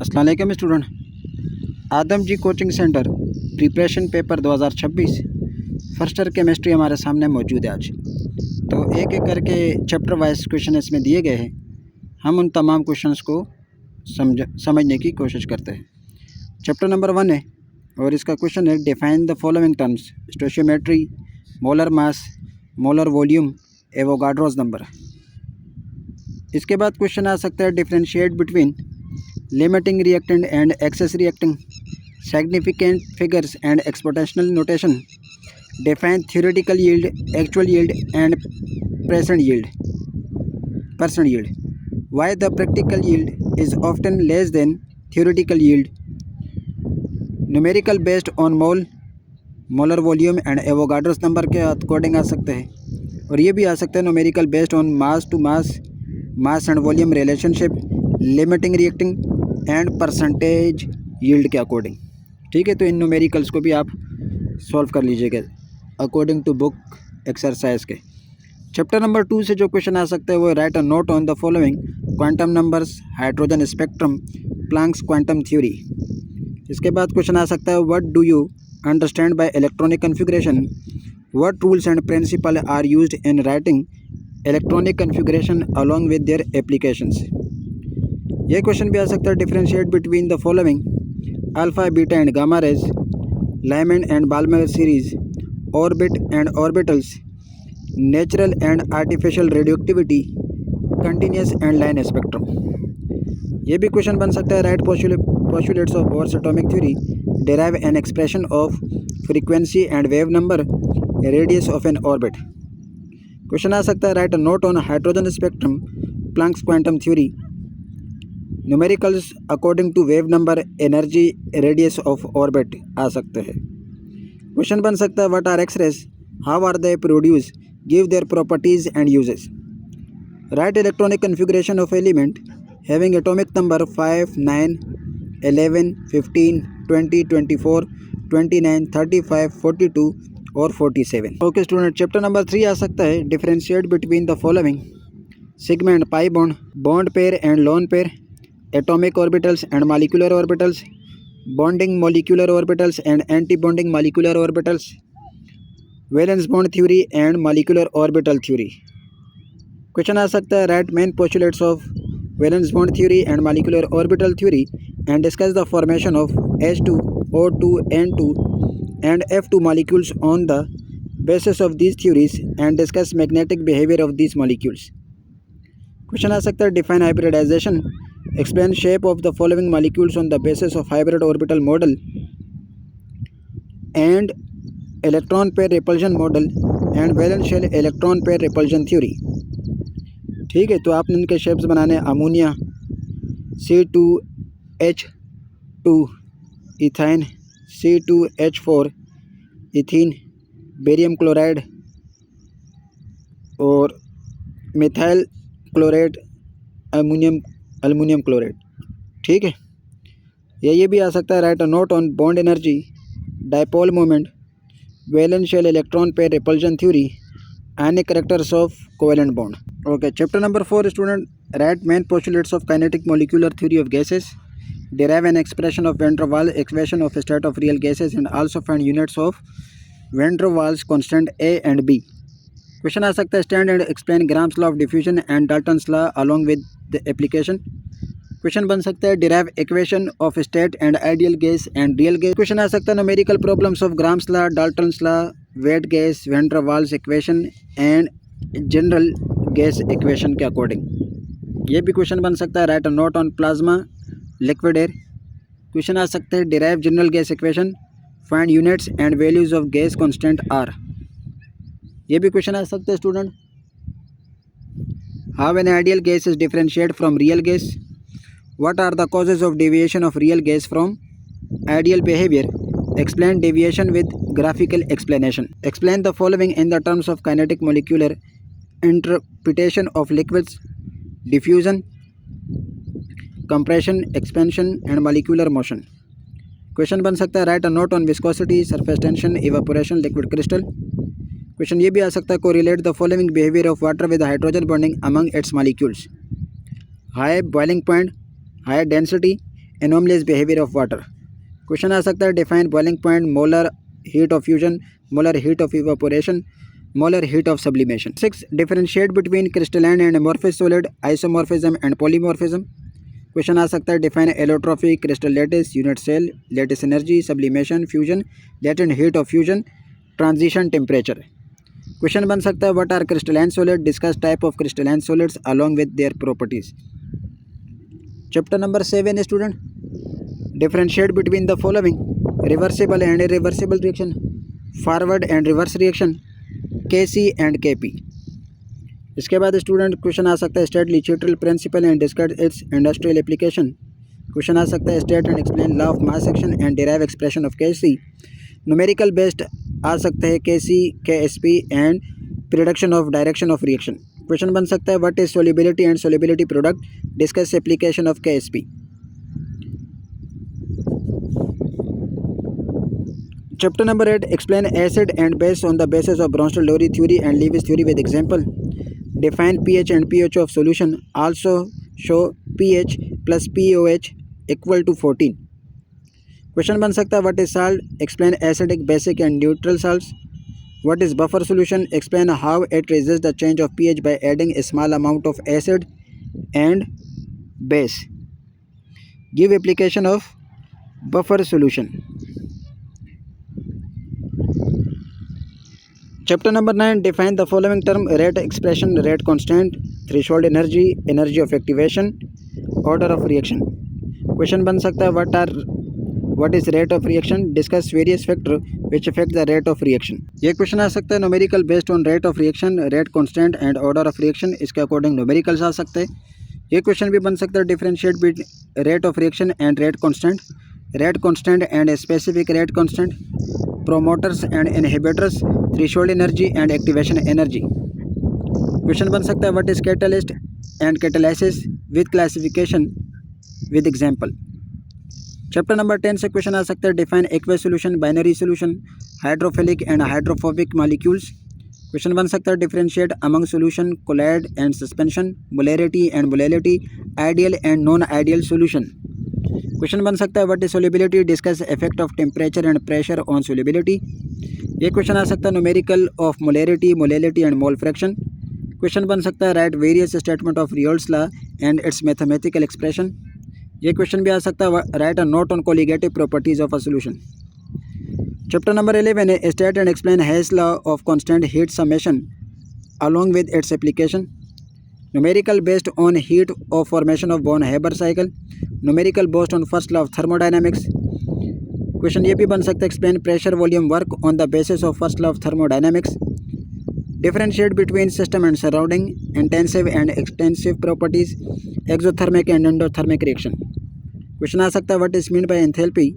अस्सलाम वालेकुम student. Adam ji coaching centre preparation paper 2026 first year chemistry हमारे सामने मौजूद है आज। तो एक एक करके चैप्टर वाइज क्वेश्चन इसमें दिए गए हैं। हम उन तमाम क्वेश्चंस को समझने की कोशिश करते हैं। चैप्टर नंबर 1 है और इसका क्वेश्चन है define the following terms stoichiometry, molar mass, molar volume, Avogadro's number. इसके बाद क्वेश्चन आ सकता है differentiate between limiting reactant and excess reacting, significant figures and exponential notation, define theoretical yield, actual yield and present yield, why the practical yield is often less than theoretical yield, numerical based on mole, molar volume and Avogadro's number के according आ सकते हैं। और ये भी आ सकते हैं numerical based on mass to mass and volume relationship, limiting reacting and percentage yield के according. ठीक है, तो इन न्यूमेरिकल्स को भी आप सॉल्व कर लीजिएगा अकॉर्डिंग टू बुक एक्सरसाइज के। चैप्टर नंबर 2 से जो क्वेश्चन आ सकता है वो write a note on the following quantum numbers, hydrogen spectrum, Planck's quantum theory. इसके बाद क्वेश्चन आ सकता है what do you understand by electronic configuration, what rules and principle are used in writing electronic configuration along with their applications. ये question भी आ सकता है differentiate between the following alpha, beta and gamma rays, Lyman and Balmer series, orbit and orbitals, natural and artificial radioactivity, continuous and line spectrum. ये भी question बन सकता है write postulates of Bohr's atomic theory, derive an expression of frequency and wave number, radius of an orbit. Question आ सकता है write note on hydrogen spectrum, Planck's quantum theory, numericals according to wave number, energy, radius of orbit आ सकते हैं। Question बन सकता है what are x-rays, how are they produce, give their properties and uses. Write electronic configuration of element having atomic number 5, 9, 11, 15, 20, 24, 29, 35, 42 और 47। Okay student, chapter number 3 आ सकता है differentiate between the following sigma and pi bond, bond pair and lone pair, atomic orbitals and molecular orbitals, bonding molecular orbitals and anti-bonding molecular orbitals, valence bond theory and molecular orbital theory। Question आ सकता है write main postulates of valence bond theory and molecular orbital theory and discuss the formation of H2, O2, N2 and F2 molecules on the basis of these theories and discuss magnetic behavior of these molecules। Question आ सकता है define hybridization, explain shape of the following molecules on the basis of hybrid orbital model and electron pair repulsion model and valence shell electron pair repulsion theory। ठीक है, तो आपने इनके shapes बनाने ammonia, C2H2 ethyne, C2H4 ethene, barium chloride और methyl chloride, aluminium chloride. ठीक है, ये भी आ सकता है write a note on bond energy, dipole moment, valence shell electron pair repulsion theory, ionic characters of covalent bond. Okay, chapter number 4 student write main postulates of kinetic molecular theory of gases, derive an expression of van der Waals equation of state of real gases and also find units of van der Waals constant a and b. Question आ सकता है state and explain Graham's law of diffusion and Dalton's law along with the application. Question बन सकता है derive equation of state and ideal gas and real gas. Question आ सकता है numerical problems of Graham's law, Dalton's law, wet gas, van der Waals equation and general gas equation के according. ये भी question बन सकता है write a note on plasma, liquid air. Question आ सकते हैं derive general gas equation, find units and values of gas constant R. ये भी क्वेश्चन आ सकते हैं student how an ideal gas is differentiate from real gas, what are the causes of deviation of real gas from ideal behaviour, explain deviation with graphical explanation, explain the following in the terms of kinetic molecular interpretation of liquids, diffusion, compression, expansion and molecular motion. Question बन सकता है write a note on viscosity, surface tension, evaporation, liquid crystal. Question ये भी आ सकता है correlate the following behaviour of water with hydrogen bonding among its molecules, high boiling point, high density anomalies behaviour of water. Question आ सकता है define boiling point, molar heat of fusion, molar heat of evaporation, molar heat of sublimation. 6 differentiate between crystalline and amorphous solid, isomorphism and polymorphism. Question आ सकता है define allotropy, crystal lattice, unit cell, lattice energy, sublimation, fusion, latent heat of fusion, transition temperature. Question बन सकता है what are crystalline solid, discuss type of crystalline solids along with their properties. Chapter number 7 student, differentiate between the following, reversible and irreversible reaction, forward and reverse reaction, Kc and Kp. इसके बाद student question आ सकता है state लिचिट्रल principle and discuss its industrial application. Question आ सकता है state and explain law of mass action and derive expression of Kc. Numerical based आ सकते हैं Kc, Ksp and prediction of direction of reaction. Question बन सकता है what is solubility and solubility product, discuss application of Ksp. Chapter number 8 explain acid and base on the basis of Bronsted Lowry theory and Lewis theory with example. Define pH and pH of solution, also show pH plus pOH equal to 14। Question बन सकता है what is salt, explain acidic, basic and neutral salts. What is buffer solution, explain how it resist the change of pH by adding A small amount of acid and base. Give application of buffer solution. Chapter number 9 define the following term, rate expression, rate constant, threshold energy, energy of activation, order of reaction. Question बन सकता है what is rate of reaction, discuss various factor which affect the rate of reaction. ये question आ सकता है numerical based on rate of reaction, rate constant and order of reaction. इसके according numericals आ सकते हैं। ये क्वेश्चन भी बन सकता है differentiate between rate of reaction and rate constant and specific rate constant, promoters and inhibitors, threshold energy and activation energy. Question बन सकता है what is catalyst and catalysis with classification with example. Chapter number 10 से question आ सकता है define aqueous solution, binary solution, hydrophilic and hydrophobic molecules. Question बन सकता है differentiate among solution, colloid and suspension, molarity and molality, ideal and non ideal solution. Question बन सकता है what is solubility, discuss effect of temperature and pressure on solubility. ये question आ सकता है numerical of molarity, molality and mole fraction. Question बन सकता है write various statement of Raoult's law and its mathematical expression. ये क्वेश्चन भी आ सकता है write a note on colligative properties of a solution. Chapter number 11 है state and explain Hess law of constant heat summation along with its application, numerical based on heat of formation of von Haber cycle, numerical based on first law of thermodynamics। Question ये भी बन सकता है explain pressure volume work on the basis of first law of thermodynamics, differentiate between system and surrounding, intensive and extensive properties, exothermic and endothermic reaction. Question आ सकता है what is mean by enthalpy,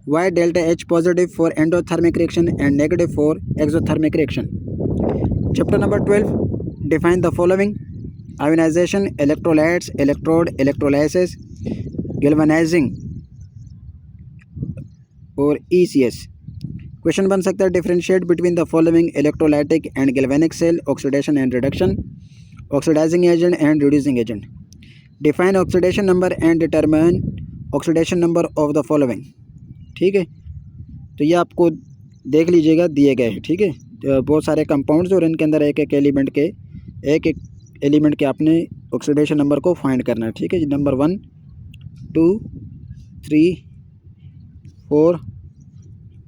why delta H positive for endothermic reaction and negative for exothermic reaction. Chapter number 12 define the following, ionisation, electrolytes, electrode, electrolysis, galvanising और ECS। Question बन सकता है differentiate between the following, electrolytic and galvanic cell, oxidation and reduction, oxidising agent and reducing agent. Define oxidation number and determine oxidation number of the following. ठीक है, तो ये आपको देख लीजिएगा दिए गए हैं। ठीक है, तो बहुत सारे कंपाउंड्स और इनके अंदर एक एक एलिमेंट के आपने ऑक्सीडेशन नंबर को फाइंड करना है। ठीक है, नंबर 1, 2, 3, 4,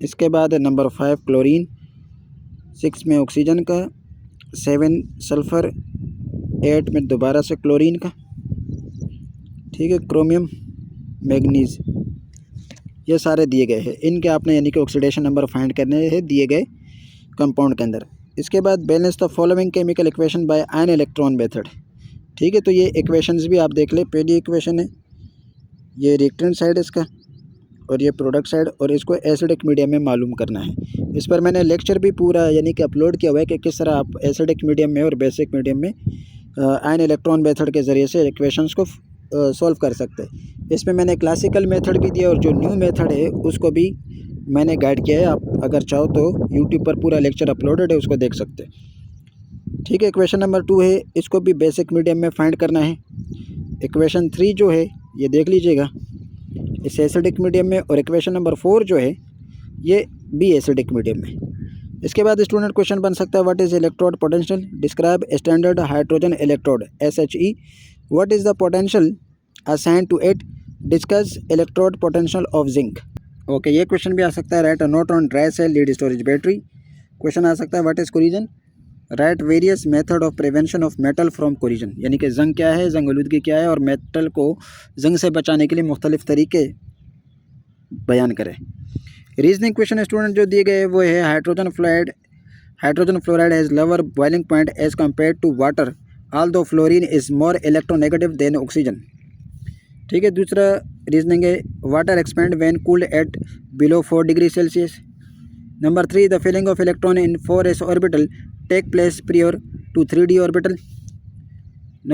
इसके बाद नंबर 5 क्लोरीन, 6 में ऑक्सीजन का, 7 सल्फ़र, 8 में दोबारा से क्लोरीन का। ठीक है, क्रोमियम, मैग्नीज, ये सारे दिए गए हैं। इनके आपने यानी कि ऑक्सीडेशन नंबर फाइंड करने हैं दिए गए कंपाउंड के अंदर। इसके बाद balance the following chemical equation by ion electron method. ठीक है, तो ये इक्वेशंस भी आप देख लें। पहली इक्वेशन है ये रिएक्टेंट साइड इसका और ये प्रोडक्ट साइड, और इसको एसिडिक मीडियम में मालूम करना है। इस पर मैंने लेक्चर भी पूरा यानी कि अपलोड किया हुआ है कि किस तरह आप एसिडिक मीडियम में और बेसिक मीडियम में आयन इलेक्ट्रॉन मेथड के ज़रिए से इक्वेशंस को सॉल्व कर सकते हैं। इसमें मैंने क्लासिकल मेथड भी दिया और जो न्यू मेथड है उसको भी मैंने गाइड किया है। आप अगर चाहो तो यूट्यूब पर पूरा लेक्चर अपलोडेड है, उसको देख सकते हैं। ठीक है, इक्वेशन नंबर 2 है, इसको भी बेसिक मीडियम में फाइंड करना है। इक्वेशन 3 जो है ये देख लीजिएगा, इस एसिडिक मीडियम में, और इक्वेशन नंबर 4 जो है ये बी एसिडिक मीडियम में। इसके बाद स्टूडेंट क्वेश्चन बन सकता है what is electrode potential, describe standard hydrogen electrode SHE, what is the potential assign to it, discuss electrode potential of zinc. Okay, ये क्वेश्चन भी आ सकता है write a note on dry cell lead storage battery. Question आ सकता है what is corrosion, write various method of prevention of metal from corrosion, यानी कि जंग क्या है, जंग आलूदगी क्या है, और मेटल को जंग से बचाने के लिए मुख्तलिफ तरीके बयान करें। रीजनिंग क्वेश्चन स्टूडेंट जो दिए गए वो है hydrogen fluoride has lower boiling point as compare to water although fluorine is more electronegative than oxygen. ठीक है, दूसरा रीजनिंग है water expand when cooled at below 4 degree Celsius. Number 3 the filling of electron in 4s orbital take place prior to 3d orbital.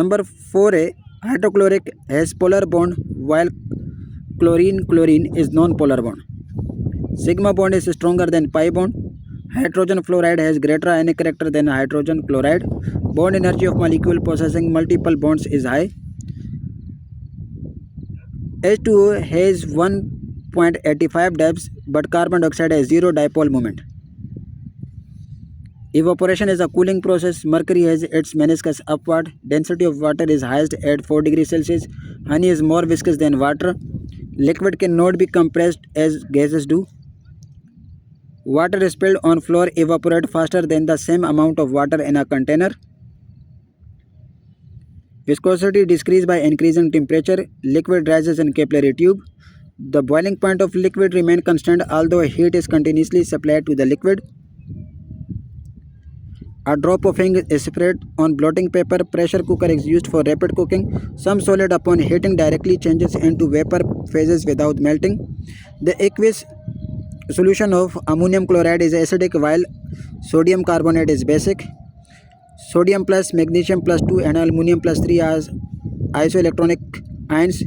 Number 4 है hydrochloric has polar bond while chlorine is non polar bond. Sigma bond is stronger than pi bond. Hydrogen fluoride has greater ionic character than hydrogen chloride. Bond energy of molecule possessing multiple bonds is high. H2O has 1.85 depth, but carbon dioxide has 0 dipole moment. Evaporation is a cooling process. Mercury has its meniscus upward. Density of water is highest at 4 degrees Celsius. Honey is more viscous than water. Liquid cannot be compressed as gases do. Water spilled on floor evaporate faster than the same amount of water in a container. Viscosity decreases by increasing temperature. Liquid rises in capillary tube. The boiling point of liquid remains constant although heat is continuously supplied to the liquid. A drop of ink is sprayed on blotting paper. Pressure cooker is used for rapid cooking. Some solid upon heating directly changes into vapor phases without melting. The aqueous solution of ammonium chloride is acidic while sodium carbonate is basic. Sodium plus magnesium plus 2 and aluminum plus 3 are isoelectronic ions.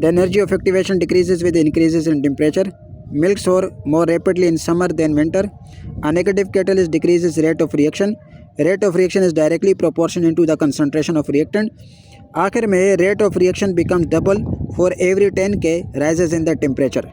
The energy of activation decreases with increases in temperature. Milk sour more rapidly in summer than winter. A negative catalyst decreases rate of reaction. Rate of reaction is directly proportional to the concentration of reactant. आखिर में rate of reaction becomes double for every 10 K rises in the temperature.